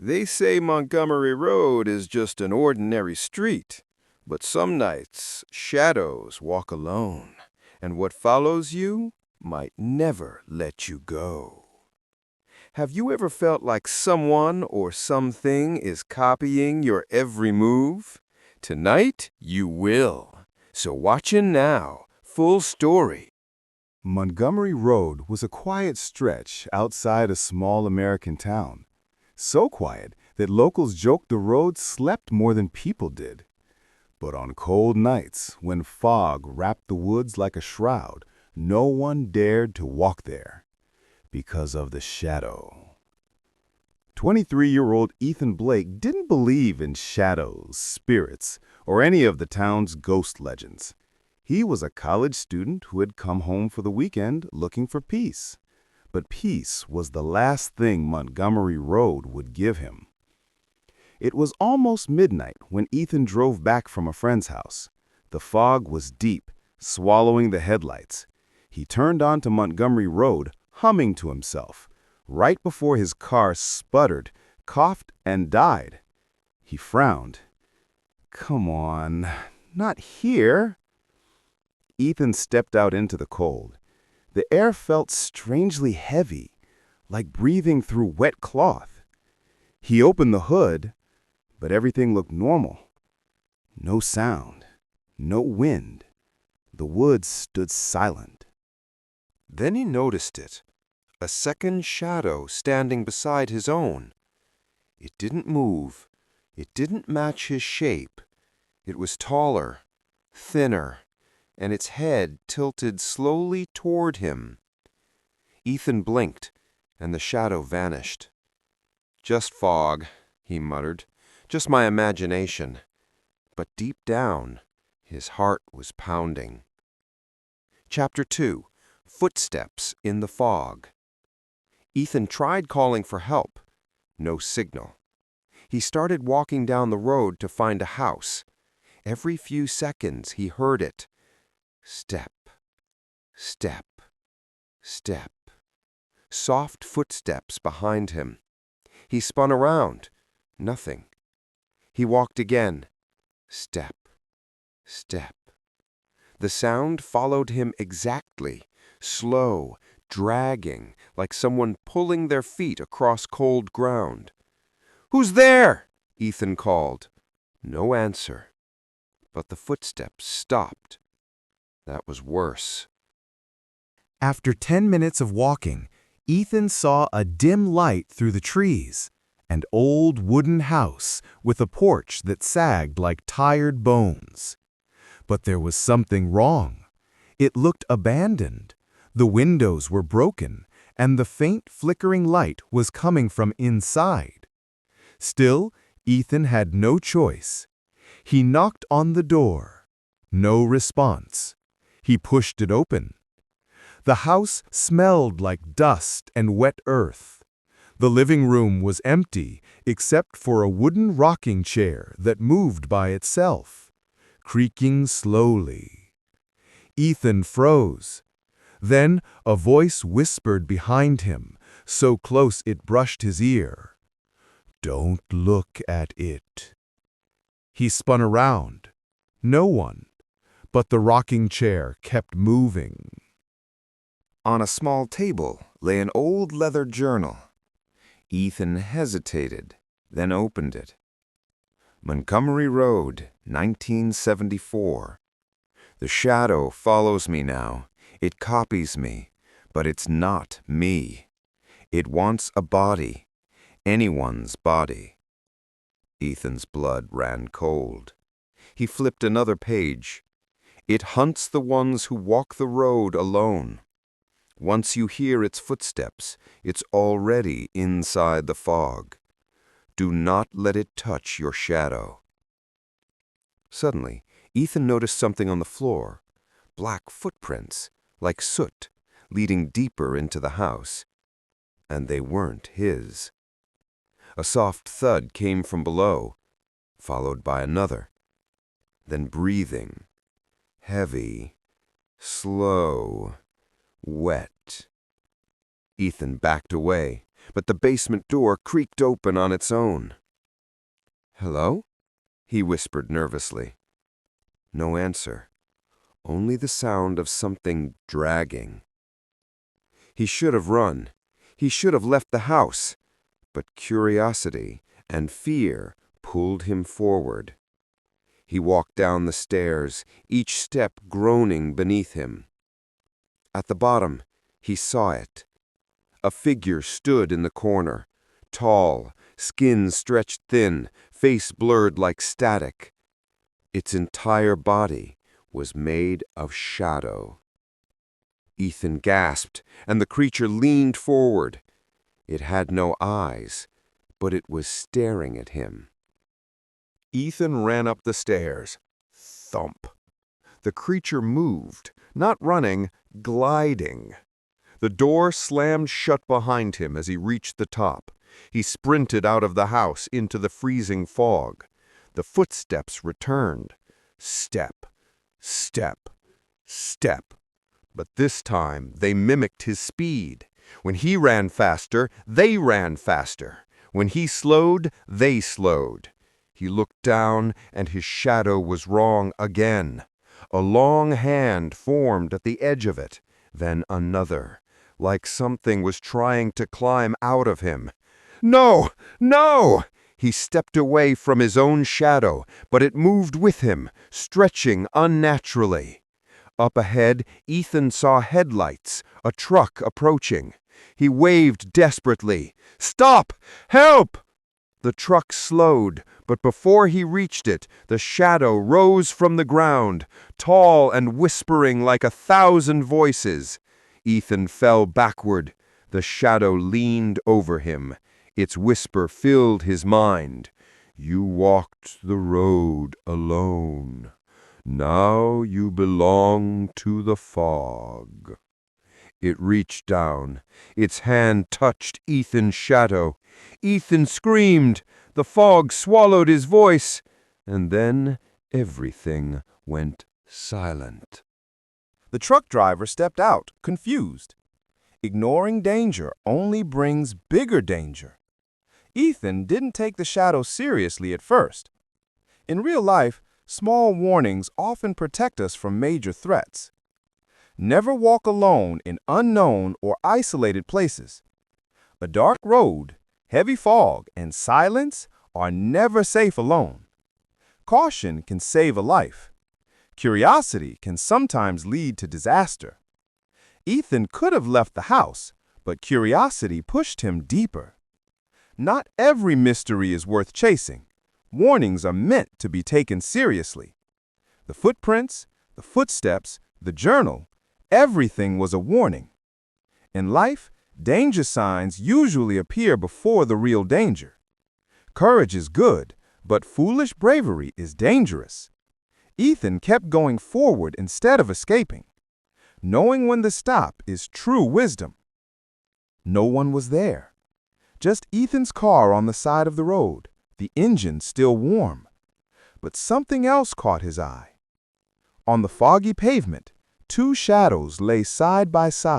They say Montgomery Road is just an ordinary street, but some nights shadows walk alone, and what follows you might never let you go. Have you ever felt like someone or something is copying your every move? Tonight, you will. So watch in now. Full story. Montgomery Road was a quiet stretch outside a small American town. So quiet that locals joked the road slept more than people did. But on cold nights, when fog wrapped the woods like a shroud, no one dared to walk there because of the shadow. 23-year-old Ethan Blake didn't believe in shadows, spirits, or any of the town's ghost legends. He was a college student who had come home for the weekend looking for peace. But peace was the last thing Montgomery Road would give him. It was almost midnight when Ethan drove back from a friend's house. The fog was deep, swallowing the headlights. He turned onto Montgomery Road, humming to himself, right before his car sputtered, coughed, and died. He frowned. Come on, not here. Ethan stepped out into the cold. The air felt strangely heavy, like breathing through wet cloth. He opened the hood, but everything looked normal. No sound, no wind. The woods stood silent. Then he noticed it, a second shadow standing beside his own. It didn't move. It didn't match his shape. It was taller, thinner, and its head tilted slowly toward him. Ethan blinked, and the shadow vanished. "Just fog," he muttered. "Just my imagination." But deep down, his heart was pounding. Chapter 2. Footsteps in the Fog. Ethan tried calling for help. No signal. He started walking down the road to find a house. Every few seconds he heard it. Step, step, step. Soft footsteps behind him. He spun around. Nothing. He walked again. Step, step. The sound followed him exactly, slow, dragging, like someone pulling their feet across cold ground. "Who's there?" Ethan called. No answer. But the footsteps stopped. That was worse. After 10 minutes of walking, Ethan saw a dim light through the trees, an old wooden house with a porch that sagged like tired bones. But there was something wrong. It looked abandoned. The windows were broken, and the faint flickering light was coming from inside. Still, Ethan had no choice. He knocked on the door. No response. He pushed it open. The house smelled like dust and wet earth. The living room was empty except for a wooden rocking chair that moved by itself, creaking slowly. Ethan froze. Then a voice whispered behind him, so close it brushed his ear. "Don't look at it." He spun around. No one. But the rocking chair kept moving. On a small table lay an old leather journal. Ethan hesitated, then opened it. Montgomery Road, 1974. The shadow follows me now. It copies me, but it's not me. It wants a body, anyone's body. Ethan's blood ran cold. He flipped another page. It hunts the ones who walk the road alone. Once you hear its footsteps, it's already inside the fog. Do not let it touch your shadow. Suddenly, Ethan noticed something on the floor. Black footprints, like soot, leading deeper into the house. And they weren't his. A soft thud came from below, followed by another. Then breathing. Heavy, slow, wet. Ethan backed away, but the basement door creaked open on its own. "Hello?" he whispered nervously. No answer, only the sound of something dragging. He should have run. He should have left the house, but curiosity and fear pulled him forward. He walked down the stairs, each step groaning beneath him. At the bottom, he saw it. A figure stood in the corner, tall, skin stretched thin, face blurred like static. Its entire body was made of shadow. Ethan gasped, and the creature leaned forward. It had no eyes, but it was staring at him. Ethan ran up the stairs. Thump. The creature moved, not running, gliding. The door slammed shut behind him as he reached the top. He sprinted out of the house into the freezing fog. The footsteps returned. Step, step, step. But this time they mimicked his speed. When he ran faster, they ran faster. When he slowed, they slowed. He looked down, and his shadow was wrong again. A long hand formed at the edge of it, then another, like something was trying to climb out of him. "No! No!" He stepped away from his own shadow, but it moved with him, stretching unnaturally. Up ahead, Ethan saw headlights, a truck approaching. He waved desperately. "Stop! Help!" The truck slowed, but before he reached it, the shadow rose from the ground, tall and whispering like 1,000 voices. Ethan fell backward. The shadow leaned over him. Its whisper filled his mind. "You walked the road alone. Now you belong to the fog." It reached down. Its hand touched Ethan's shadow. Ethan screamed. The fog swallowed his voice. And then everything went silent. The truck driver stepped out, confused. Ignoring danger only brings bigger danger. Ethan didn't take the shadow seriously at first. In real life, small warnings often protect us from major threats. Never walk alone in unknown or isolated places. A dark road, heavy fog, and silence are never safe alone. Caution can save a life. Curiosity can sometimes lead to disaster. Ethan could have left the house, but curiosity pushed him deeper. Not every mystery is worth chasing. Warnings are meant to be taken seriously. The footprints, the footsteps, the journal, everything was a warning. In life, danger signs usually appear before the real danger. Courage is good, but foolish bravery is dangerous. Ethan kept going forward instead of escaping. Knowing when to stop is true wisdom. No one was there. Just Ethan's car on the side of the road, the engine still warm. But something else caught his eye. On the foggy pavement, two shadows lay side by side.